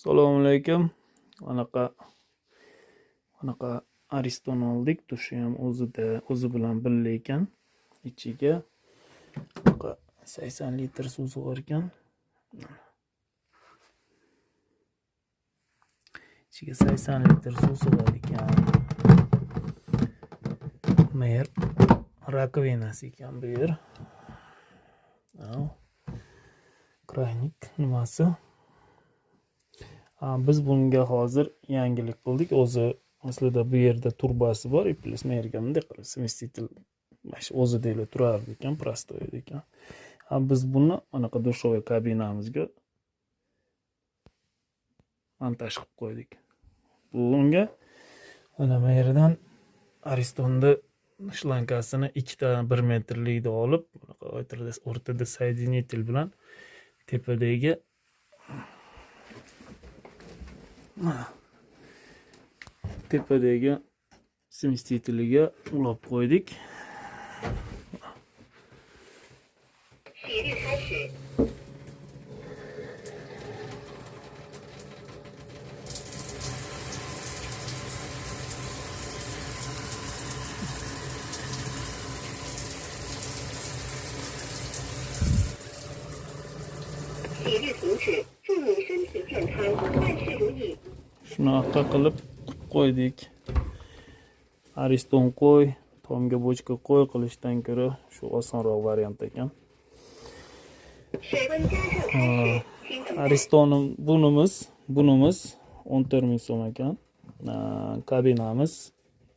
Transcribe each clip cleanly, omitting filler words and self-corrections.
Assalomu alaykum. Anaqa Ariston oldik. Dushi ham o'zi bilan birga ekan. Ichiga 80 litr suv sig'ar ekan. Ichiga 80 litr suv sig'ar ekan. Mer rakovinasi ekan bu yer. Kranik nimasi? Biz bunga hozir yangilik qildik. O'zi aslida bu yerda turbasi bor, plus merga bunday qilib smestitel o'zida ele turardi ekan, prostoy ekan. Biz buni anaqa dushovoy kabinamizga montaj qilib qo'ydik. Bunga mana merdan Aristonda shlankasini 2 ta 1 metrlikda olib, o'rtada соединитель bilan tepadagi smestiteliga ulab qo'ydik. Shunaqa qilib qo'ydik. Ariston qo'y, tomga bochka qo'y qilishdan ko'ra shu osonroq variant ekan. Ariston bunimiz 14 ming so'm ekan. Kabinamiz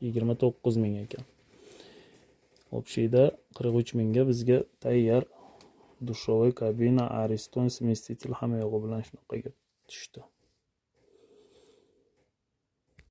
29 ming ekan. Общийda 43 mingga bizga tayyor dushovoy kabina, Ariston smestitel hamma yog'i bilan shunaqaga tushdi.